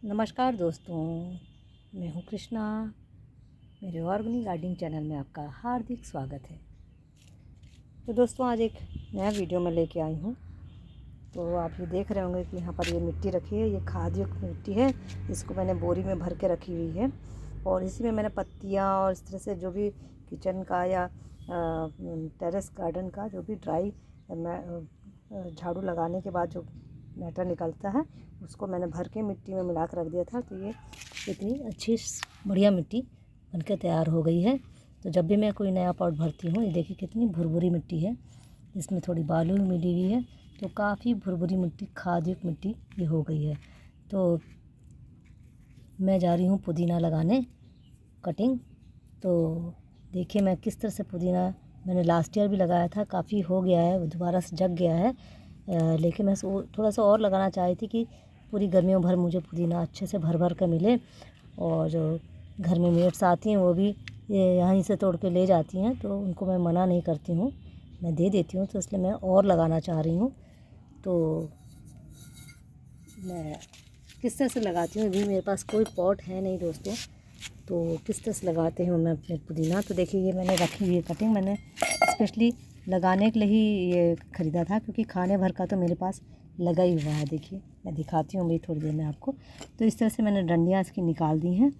नमस्कार दोस्तों, मैं हूँ कृष्णा। मेरे ऑर्गेनिक गार्डनिंग चैनल में आपका हार्दिक स्वागत है। तो दोस्तों, आज एक नया वीडियो में लेके आई हूँ। तो आप ये देख रहे होंगे कि यहाँ पर ये मिट्टी रखी है, ये खाद युक्त मिट्टी है। इसको मैंने बोरी में भर के रखी हुई है और इसी में मैंने पत्तियाँ और इस तरह से जो भी किचन का या टेरेस गार्डन का जो भी ड्राई झाड़ू लगाने के बाद जो मैटर निकलता है उसको मैंने भर के मिट्टी में मिला कर रख दिया था। तो ये इतनी अच्छी बढ़िया मिट्टी बनकर तैयार हो गई है। तो जब भी मैं कोई नया पॉट भरती हूँ, ये देखिए कितनी भुरभुरी मिट्टी है, इसमें थोड़ी बालू भी मिली हुई है। तो काफ़ी भुरभुरी मिट्टी, खादयुक्त मिट्टी ये हो गई है। तो मैं जा रही हूँ पुदीना लगाने, कटिंग। तो देखिए मैं किस तरह से पुदीना मैंने लास्ट ईयर भी लगाया था, काफ़ी हो गया है, दोबारा से जग गया है। लेकिन मैं थोड़ा सा और लगाना चाही थी कि पूरी गर्मियों भर मुझे पुदीना अच्छे से भर भर कर मिले। और जो घर में मेट्स आती हैं वो भी यहीं से तोड़ के ले जाती हैं, तो उनको मैं मना नहीं करती हूँ, मैं दे देती हूँ। तो इसलिए मैं और लगाना चाह रही हूँ। तो मैं किस तरह से लगाती हूँ, अभी मेरे पास कोई पॉट है नहीं दोस्तों, तो किस तरह से लगाते हैं मैं अपने पुदीना। तो देखिए ये मैंने रखी हुई है कटिंग, मैंने स्पेशली लगाने के लिए ही ये ख़रीदा था, क्योंकि खाने भर का तो मेरे पास लगा ही हुआ है। देखिए मैं दिखाती हूँ भाई थोड़ी देर में आपको। तो इस तरह से मैंने डंडियाँ इसकी निकाल दी हैं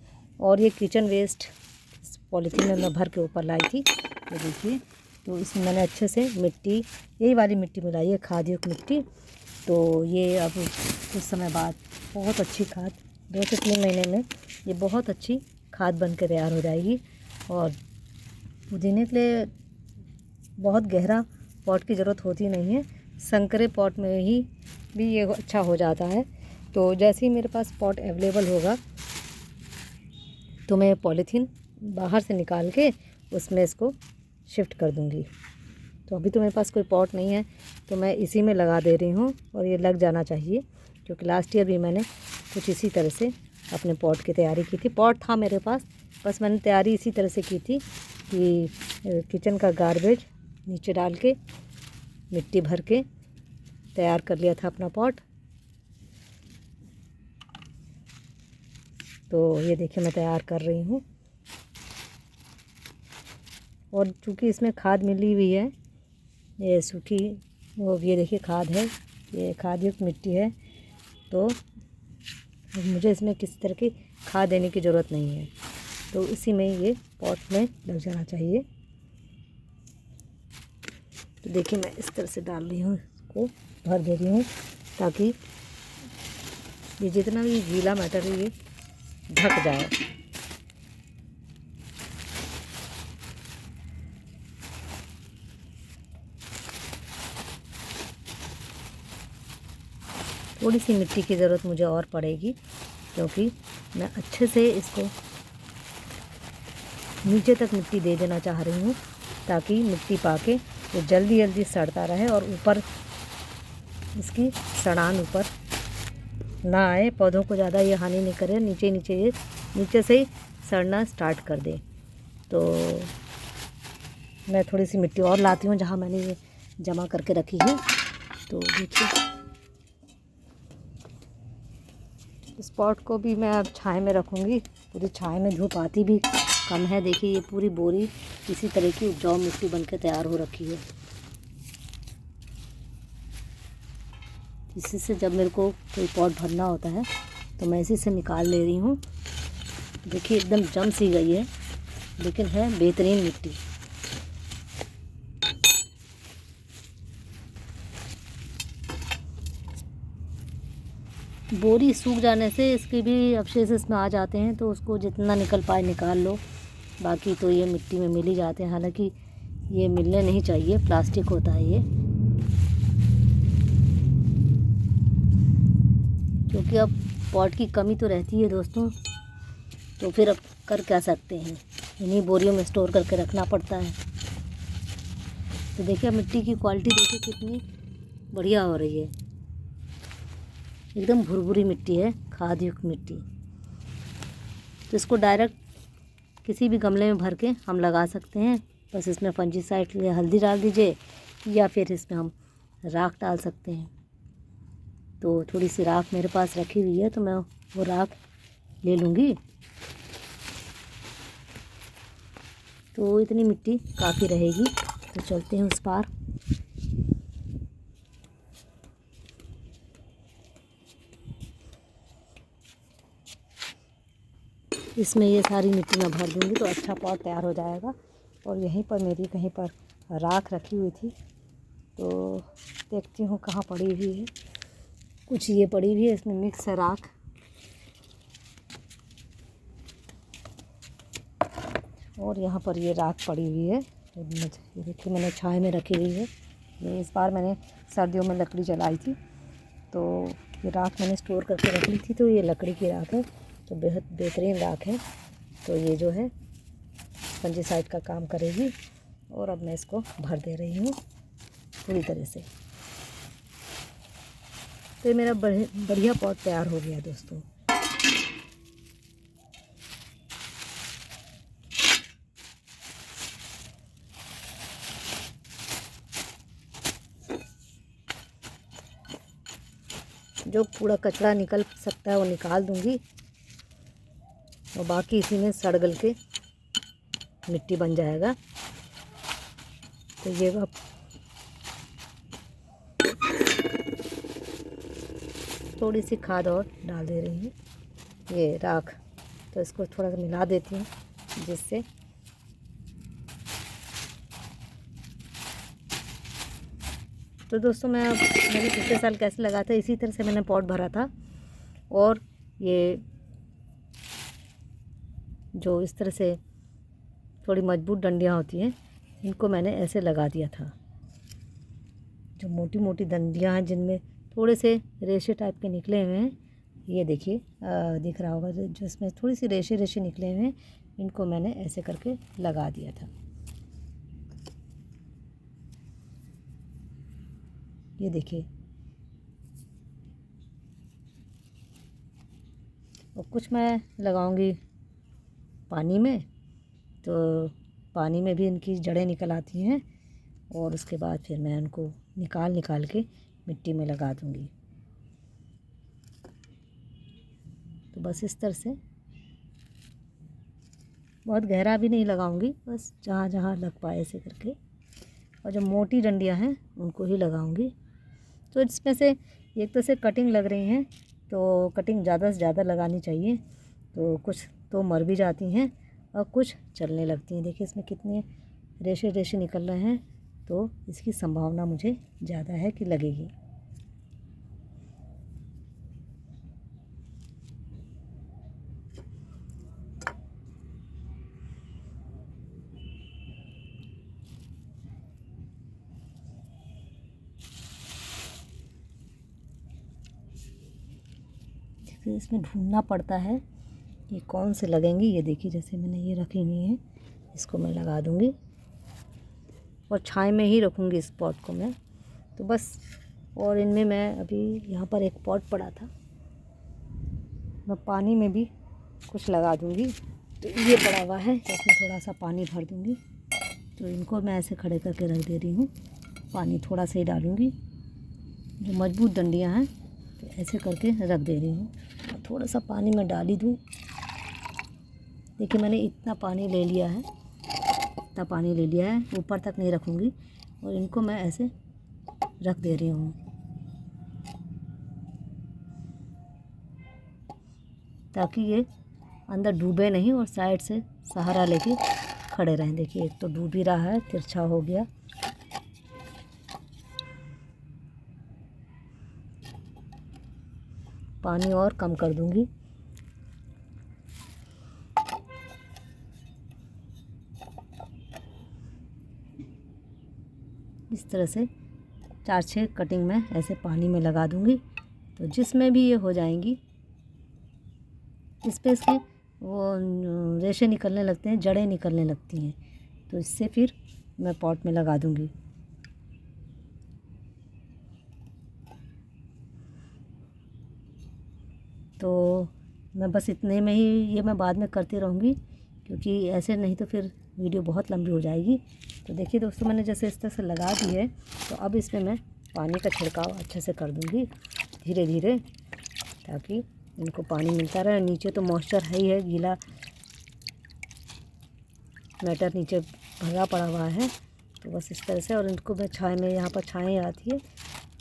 और ये किचन वेस्ट पॉलीथीन में मैं भर के ऊपर लाई थी। तो देखिए, तो इसमें मैंने अच्छे से मिट्टी, यही वाली मिट्टी मिलाई है, खादयुक्त मिट्टी। तो ये अब कुछ समय बाद बहुत अच्छी खाद, 2 से 3 महीने में ये बहुत अच्छी खाद बन के तैयार हो जाएगी। और पुदीने के लिए बहुत गहरा पॉट की ज़रूरत होती नहीं है, संकरे पॉट में ही भी ये अच्छा हो जाता है। तो जैसे ही मेरे पास पॉट अवेलेबल होगा तो मैं पॉलीथीन बाहर से निकाल के उसमें इसको शिफ्ट कर दूंगी। तो अभी तो मेरे पास कोई पॉट नहीं है, तो मैं इसी में लगा दे रही हूँ और ये लग जाना चाहिए, क्योंकि लास्ट ईयर भी मैंने कुछ इसी तरह से अपने पॉट की तैयारी की थी। पॉट था मेरे पास, बस मैंने तैयारी इसी तरह से की थी कि किचन का गार्बेज नीचे डाल के मिट्टी भर के तैयार कर लिया था अपना पॉट। तो ये देखिए मैं तैयार कर रही हूँ, और चूँकि इसमें खाद मिली हुई है, ये सूखी वो ये देखिए खाद है, ये खादयुक्त मिट्टी है। तो मुझे इसमें किसी तरह की खाद देने की ज़रूरत नहीं है, तो इसी में ये पॉट में लग जाना चाहिए। तो देखिए मैं इस तरह से डाल रही हूँ, इसको भर दे रही हूँ, ताकि ये जितना भी गीला मैटर है ये ढक जाए। थोड़ी सी मिट्टी की ज़रूरत मुझे और पड़ेगी, क्योंकि मैं अच्छे से इसको नीचे तक मिट्टी दे देना चाह रही हूँ, ताकि मिट्टी पाके ये जल्दी जल्दी सड़ता रहे और ऊपर इसकी सड़ान ऊपर ना आए, पौधों को ज़्यादा ये हानि नहीं करे, नीचे नीचे ये नीचे से ही सड़ना स्टार्ट कर दे। तो मैं थोड़ी सी मिट्टी और लाती हूँ जहाँ मैंने ये जमा करके रखी है। तो देखिए इस पॉट को भी मैं अब छाए में रखूँगी, पूरी छाए में, धूप आती भी कम है। देखिए ये पूरी बोरी इसी तरह की उपजाऊ मिट्टी बनकर तैयार हो रखी है। इसी से जब मेरे को कोई पॉट भरना होता है तो मैं इसी से निकाल ले रही हूँ। देखिए एकदम जम सी गई है, लेकिन है बेहतरीन मिट्टी। बोरी सूख जाने से इसके भी अवशेष इसमें आ जाते हैं, तो उसको जितना निकल पाए निकाल लो, बाकी तो ये मिट्टी में मिल ही जाते हैं। हालांकि ये मिलने नहीं चाहिए, प्लास्टिक होता है ये, क्योंकि अब पॉट की कमी तो रहती है दोस्तों। तो फिर अब कर क्या सकते हैं, इन्हीं बोरियों में स्टोर करके रखना पड़ता है। तो देखिए मिट्टी की क्वालिटी देखिए कितनी बढ़िया हो रही है, एकदम भुरभुरी मिट्टी है, खादयुक्त मिट्टी। तो इसको डायरेक्ट किसी भी गमले में भर के हम लगा सकते हैं, बस इसमें फंजीसाइड या हल्दी डाल दीजिए, या फिर इसमें हम राख डाल सकते हैं। तो थोड़ी सी राख मेरे पास रखी हुई है, तो मैं वो राख ले लूँगी। तो इतनी मिट्टी काफ़ी रहेगी। तो चलते हैं उस पार। इसमें ये सारी मिट्टी मैं भर दूँगी तो अच्छा पॉट तैयार हो जाएगा। और यहीं पर मेरी कहीं पर राख रखी हुई थी, तो देखती हूँ कहाँ पड़ी हुई है। कुछ ये पड़ी हुई है, इसमें मिक्स है राख। और यहाँ पर ये राख पड़ी हुई है, तो ये देखिए मैंने छाया में रखी हुई है। ये इस बार मैंने सर्दियों में लकड़ी जलाई थी, तो ये राख मैंने स्टोर करके रख ली थी। तो ये लकड़ी की राख है, तो बेहद बेहतरीन राख है। तो ये जो है फंजीसाइड का काम करेगी। और अब मैं इसको भर दे रही हूँ पूरी तरह से। तो ये मेरा बढ़िया पॉट तैयार हो गया दोस्तों। जो कूड़ा कचरा निकल सकता है वो निकाल दूंगी, और बाकी इसी में सड़ गल के मिट्टी बन जाएगा। तो ये अब थोड़ी सी खाद और डाल दे रही हूँ, ये राख। तो इसको थोड़ा सा मिला देती हूँ, जिससे तो दोस्तों मैंने पिछले साल कैसे लगा था, इसी तरह से मैंने पॉट भरा था। और ये जो इस तरह से थोड़ी मजबूत डंडियाँ होती हैं, इनको मैंने ऐसे लगा दिया था। जो मोटी मोटी डंडियाँ हैं जिनमें थोड़े से रेशे टाइप के निकले हुए हैं, ये देखिए दिख रहा होगा, जो इसमें थोड़ी सी रेशे रेशे निकले हुए हैं, इनको मैंने ऐसे करके लगा दिया था। ये देखिए। और कुछ मैं लगाऊंगी पानी में, तो पानी में भी इनकी जड़ें निकल आती हैं। और उसके बाद फिर मैं उनको निकाल के मिट्टी में लगा दूंगी। तो बस इस तरह से, बहुत गहरा भी नहीं लगाऊंगी, बस जहाँ जहाँ लग पाए ऐसे करके। और जो मोटी डंडियाँ हैं उनको ही लगाऊंगी। तो इसमें से एक तो से कटिंग लग रही हैं, तो कटिंग ज़्यादा से ज़्यादा लगानी चाहिए। तो कुछ तो मर भी जाती हैं और कुछ चलने लगती हैं। देखिए इसमें कितने रेशे रेशे निकल रहे हैं, तो इसकी संभावना मुझे ज़्यादा है कि लगेगी। फिर इसमें ढूंढना पड़ता है कि कौन से लगेंगे। ये देखिए जैसे मैंने ये रखी हुई हैं, इसको मैं लगा दूंगी और छाया में ही रखूँगी इस पॉट को मैं। तो बस, और इनमें मैं अभी यहाँ पर एक पॉट पड़ा था, मैं पानी में भी कुछ लगा दूंगी। तो ये पड़ा हुआ है, तो इसमें थोड़ा सा पानी भर दूंगी। तो इनको मैं ऐसे खड़े करके रख दे रही हूँ, पानी थोड़ा सा ही डालूँगी। जो मजबूत डंडियाँ हैं तो ऐसे करके रख दे रही हूँ। और थोड़ा सा पानी मैं डाल ही दूँ। देखिए मैंने इतना पानी ले लिया है, इतना पानी ले लिया है, ऊपर तक नहीं रखूँगी। और इनको मैं ऐसे रख दे रही हूँ, ताकि ये अंदर डूबे नहीं और साइड से सहारा लेके खड़े रहें। देखिए एक तो डूब ही रहा है, तिरछा हो गया। पानी और कम कर दूंगी। इस तरह से 4-6 कटिंग में ऐसे पानी में लगा दूंगी। तो जिसमें भी ये हो जाएंगी, इस पे इसके वो रेशे निकलने लगते हैं, जड़ें निकलने लगती हैं। तो इससे फिर मैं पॉट में लगा दूंगी। तो मैं बस इतने में ही, ये मैं बाद में करती रहूँगी, क्योंकि ऐसे नहीं तो फिर वीडियो बहुत लंबी हो जाएगी। तो देखिए दोस्तों, मैंने जैसे इस तरह से लगा दी है, तो अब इसमें मैं पानी का छिड़काव अच्छे से कर दूँगी धीरे धीरे, ताकि इनको पानी मिलता रहे। नीचे तो मॉइस्चर है ही है, गीला मैटर नीचे भरा पड़ा हुआ है। तो बस इस तरह से, और इनको मैं छाया में, यहाँ पर छाएँ आती है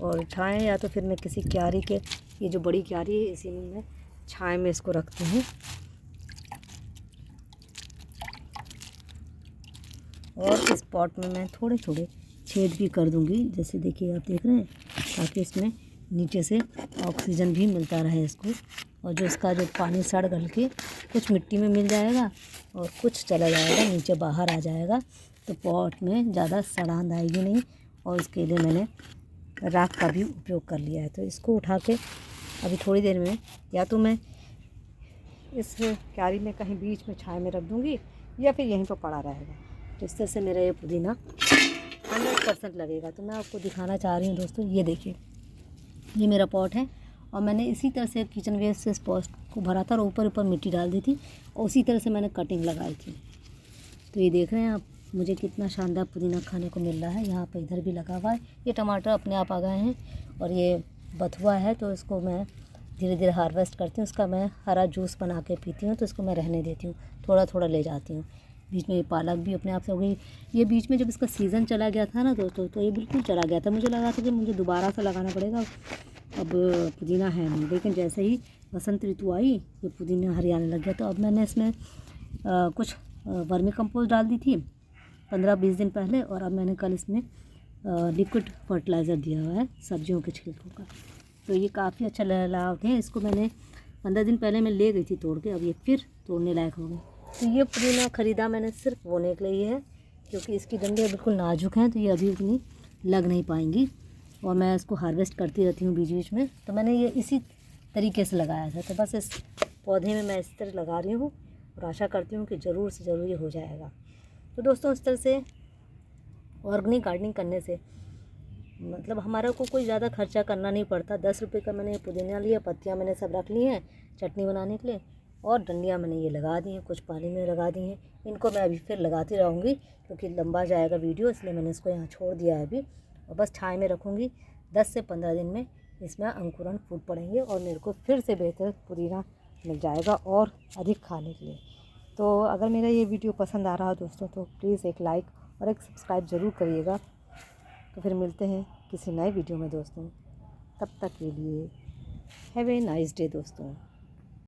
और छाएँ, या तो फिर मैं किसी क्यारी के, ये जो बड़ी क्यारी है इसी में मैं छाया में इसको रखती हूँ। और इस पॉट में मैं थोड़े थोड़े छेद भी कर दूँगी, जैसे देखिए आप देख रहे हैं, ताकि इसमें नीचे से ऑक्सीजन भी मिलता रहे इसको। और जो इसका जो पानी सड़ गल के कुछ मिट्टी में मिल जाएगा और कुछ चला जाएगा नीचे बाहर आ जाएगा, तो पॉट में ज़्यादा सड़ांध आएगी नहीं। और इसके लिए मैंने राख का भी उपयोग कर लिया है। तो इसको उठा के अभी थोड़ी देर में या तो मैं इस क्यारी में कहीं बीच में छाया में रख दूँगी, या फिर यहीं पर पड़ा रहेगा। तो इस तरह से मेरा ये पुदीना 100% लगेगा। तो मैं आपको दिखाना चाह रही हूँ दोस्तों, ये देखिए, ये मेरा पॉट है और मैंने इसी तरह से किचन वेस्ट से इस पॉट को भरा था और ऊपर ऊपर मिट्टी डाल दी थी और उसी तरह से मैंने कटिंग लगाई थी। तो ये देख रहे हैं आप, मुझे कितना शानदार पुदीना खाने को मिल रहा है। यहाँ पे इधर भी लगा हुआ है। ये टमाटर अपने आप आ गए हैं और ये बथुआ है, तो इसको मैं धीरे धीरे हार्वेस्ट करती हूँ। उसका मैं हरा जूस बना के पीती हूँ, तो इसको मैं रहने देती हूँ, थोड़ा थोड़ा ले जाती हूँ। बीच में ये पालक भी अपने आप से हो गई। ये बीच में जब इसका सीज़न चला गया था ना दोस्तों, तो ये बिल्कुल चला गया था। मुझे लगा था कि मुझे दोबारा से लगाना पड़ेगा, अब पुदीना है नहीं। लेकिन जैसे ही बसंत ऋतु आई, ये पुदीना हरियाने लग गया। तो अब मैंने इसमें कुछ वर्मी कंपोस्ट डाल दी थी 15-20 दिन पहले, और अब मैंने कल इसमें लिक्विड फर्टिलाइज़र दिया हुआ है सब्जियों के छिलकों का। तो ये काफ़ी अच्छा लाभ है। इसको मैंने 15 दिन पहले मैं ले गई थी तोड़ के, अब ये फिर तोड़ने लायक हो गए। तो ये पुदीना ख़रीदा मैंने सिर्फ बोने के लिए है, क्योंकि इसकी डंडियाँ बिल्कुल नाजुक हैं, तो ये अभी उतनी लग नहीं पाएंगी। और मैं इसको हार्वेस्ट करती रहती हूँ बीच बीच में। तो मैंने ये इसी तरीके से लगाया था। तो बस इस पौधे में मैं इस तरह लगा रही हूँ और आशा करती हूँ कि ज़रूर से ज़रूर ये हो जाएगा। तो दोस्तों, इस तरह से ऑर्गेनिक गार्डनिंग करने से मतलब हमारा को कोई ज़्यादा खर्चा करना नहीं पड़ता। 10 रुपये का मैंने पुदीना लिया, पत्तियाँ मैंने सब रख ली हैं चटनी बनाने के लिए, और डंडियाँ मैंने ये लगा दी हैं, कुछ पानी में लगा दी हैं। इनको मैं अभी फिर लगाती रहूँगी, क्योंकि लंबा जाएगा वीडियो, इसलिए मैंने इसको यहाँ छोड़ दिया है अभी। और बस छाया में रखूँगी। 10 से 15 दिन में इसमें अंकुरन फूट पड़ेंगे और मेरे को फिर से बेहतर पुदीना मिल जाएगा और अधिक खाने के लिए। तो अगर मेरा ये वीडियो पसंद आ रहा है दोस्तों, तो प्लीज़ एक लाइक और एक सब्सक्राइब ज़रूर करिएगा। तो फिर मिलते हैं किसी नए वीडियो में दोस्तों। तब तक के लिए हैव ए नाइस डे दोस्तों।